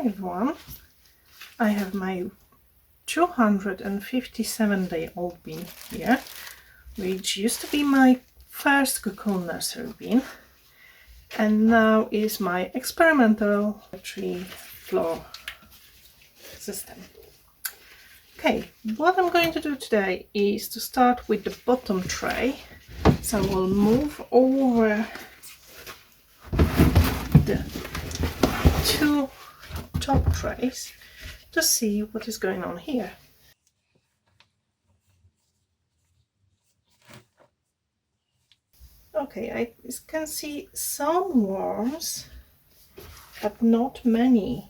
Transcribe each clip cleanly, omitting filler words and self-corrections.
live one. I have my 257-day-old bean here, which used to be my first cocoon nursery bean, and now is my experimental tree floor system. Okay, what I'm going to do today is to start with the bottom tray. So we'll move over the two top trays to see what is going on here. Okay, I can see some worms, but not many.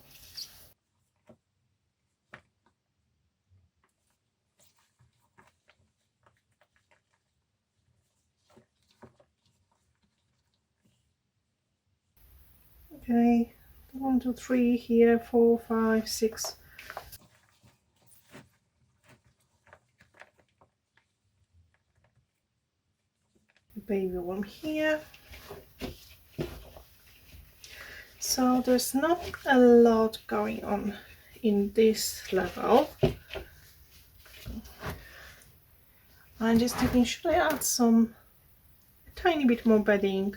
Okay, 1, 2, 3 here, 4, 5, 6. Baby worm here. So there's not a lot going on in this level. I'm just thinking, should I add a tiny bit more bedding?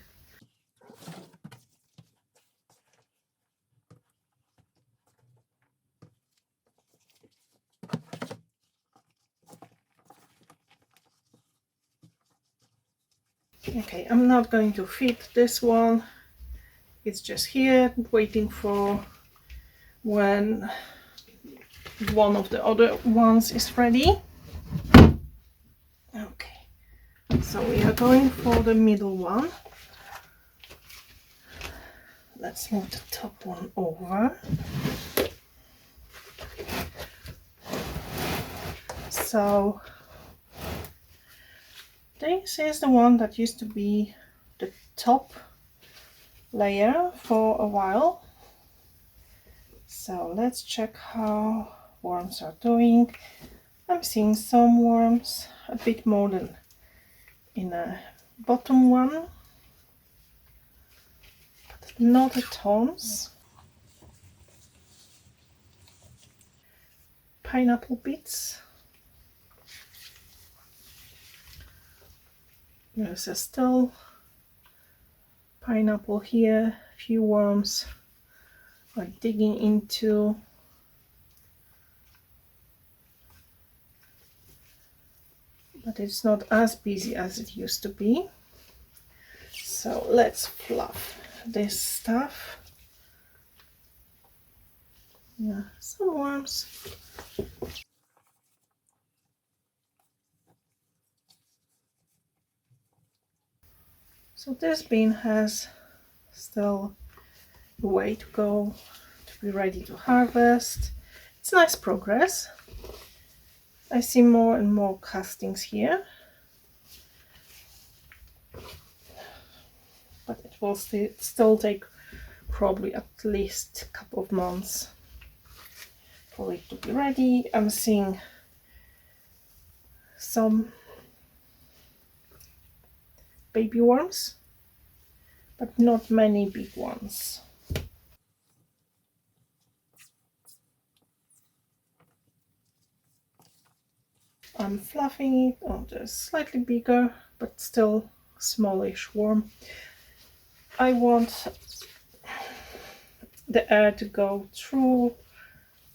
Okay, I'm not going to feed this one. It's just here waiting for when one of the other ones is ready. Okay, so we are going for the middle one. Let's move the top one over. So this is the one that used to be the top layer for a while. So let's check how worms are doing. I'm seeing some worms, a bit more than in a bottom one, but not a tons. Pineapple bits. There's a still pineapple here. A few worms are digging into. But it's not as busy as it used to be. So let's fluff this stuff. Yeah, some worms. So this bean has still a way to go to be ready to harvest. It's nice progress. I see more and more castings here, but it will still take probably at least a couple of months for it to be ready. I'm seeing some baby worms, but not many big ones. I'm fluffing it. Oh, there's slightly bigger, but still smallish worm. I want the air to go through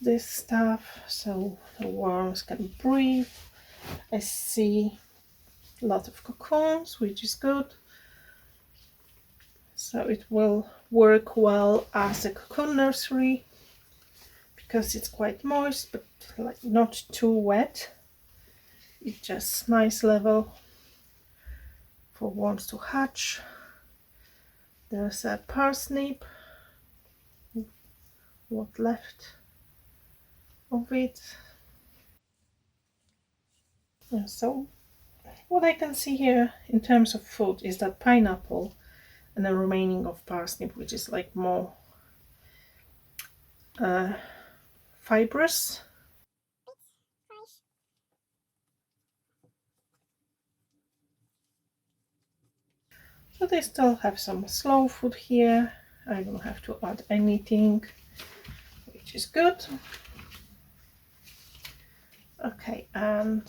this stuff so the worms can breathe. I see a lot of cocoons, which is good. So it will work well as a cocoon nursery because it's quite moist, but like not too wet. It's just nice level for worms to hatch. There's a parsnip, what left of it. And so what I can see here in terms of food is that pineapple and the remaining of parsnip, which is like more fibrous. So they still have some slow food here. I don't have to add anything. We which is good. Okay, and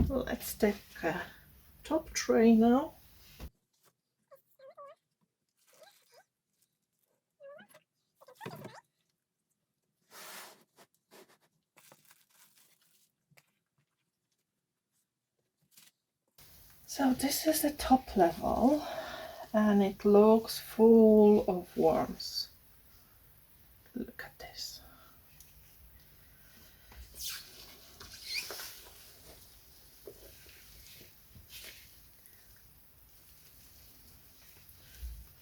let's take a top tray now. So this is the top level, and it looks full of worms. Look at this.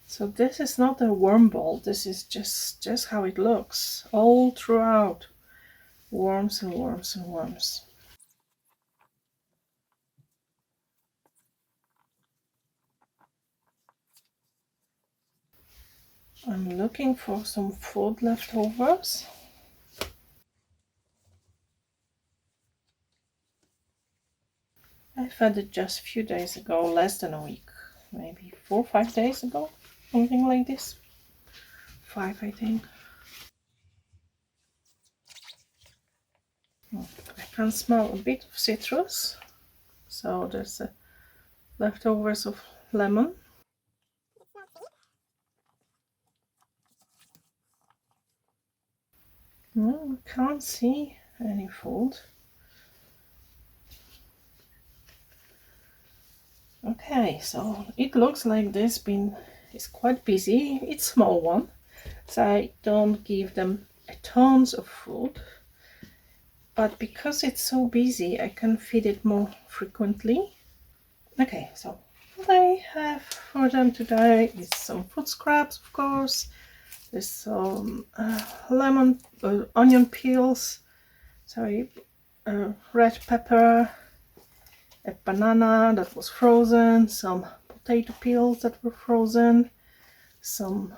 So this is not a worm ball, this is just how it looks all throughout. Worms and worms and worms. I'm looking for some food leftovers. I fed it just a few days ago, less than a week, maybe 4 or 5 days ago, something like this. 5, I think. I can smell a bit of citrus, so there's leftovers of lemon. No, I can't see any food. Okay, so it looks like this bin is quite busy. It's a small one, so I don't give them tons of food. But because it's so busy, I can feed it more frequently. Okay, so what I have for them today is some food scraps, of course. There's some onion peels, sorry, red pepper, a banana that was frozen, some potato peels that were frozen, some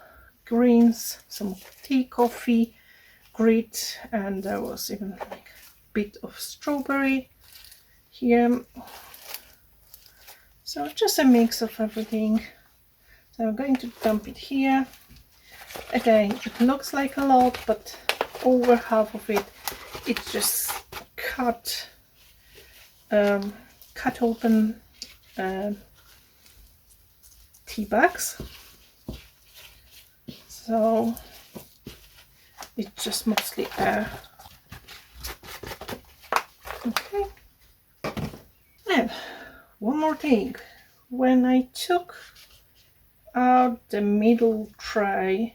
greens, some tea, coffee, grit, and there was even like a bit of strawberry here. So just a mix of everything. So I'm going to dump it here. Again, it looks like a lot, but over half of it, it's just cut open tea bags. So it's just mostly air. Okay. And one more thing. When I took out the middle tray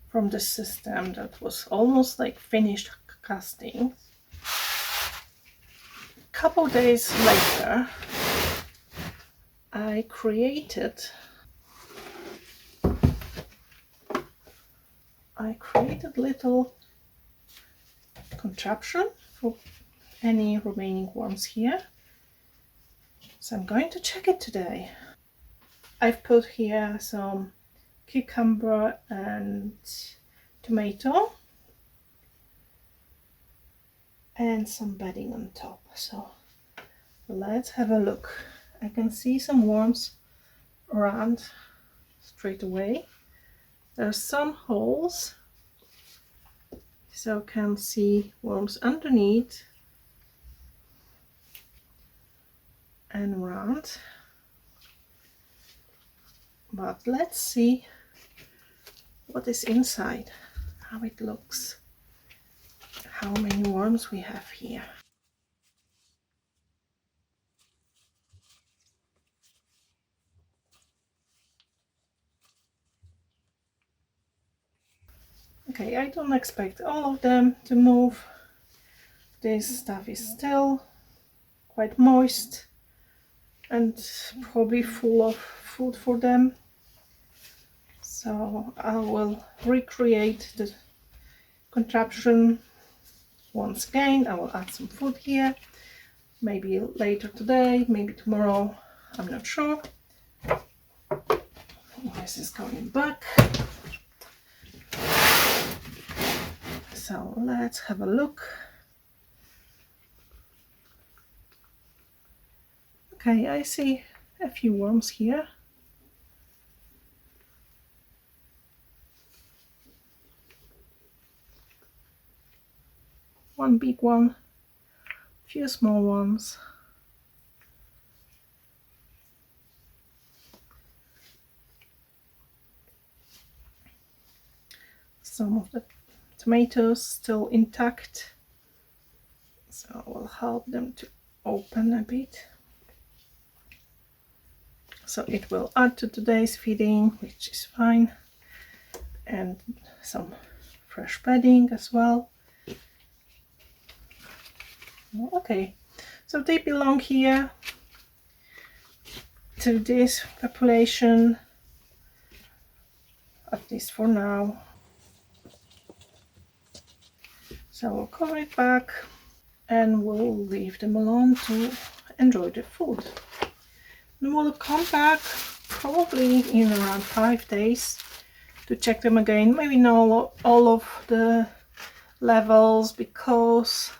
from the system that was almost like finished casting, a couple days later I created little contraption for any remaining worms here. So I'm going to check it today. I've put here some cucumber and tomato and some bedding on top. So let's have a look. I can see some worms around straight away. There are some holes, so can see worms underneath and around. But let's see what is inside, how it looks, how many worms we have here. Okay, I don't expect all of them to move. This stuff is still quite moist and probably full of food for them. So I will recreate the contraption once again. I will add some food here, maybe later today, maybe tomorrow, I'm not sure. This is going back. So let's have a look. Okay, I see a few worms here. one big one, a few small ones. Some of the tomatoes still intact, so I will help them to open a bit. So it will add to today's feeding, which is fine, and some fresh bedding as well. Okay, so they belong here to this population, at least for now. So we'll cover it back and we'll leave them alone to enjoy the food. And we'll come back probably in around 5 days to check them again. Maybe not all of the levels, because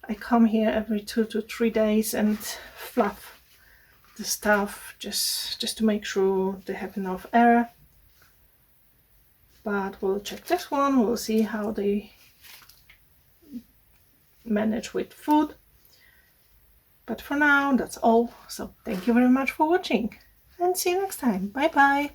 I come here every 2 to 3 days and fluff the stuff just to make sure they have enough air. But we'll check this one, we'll see how they manage with food. But for now, that's all. So thank you very much for watching and see you next time. Bye bye.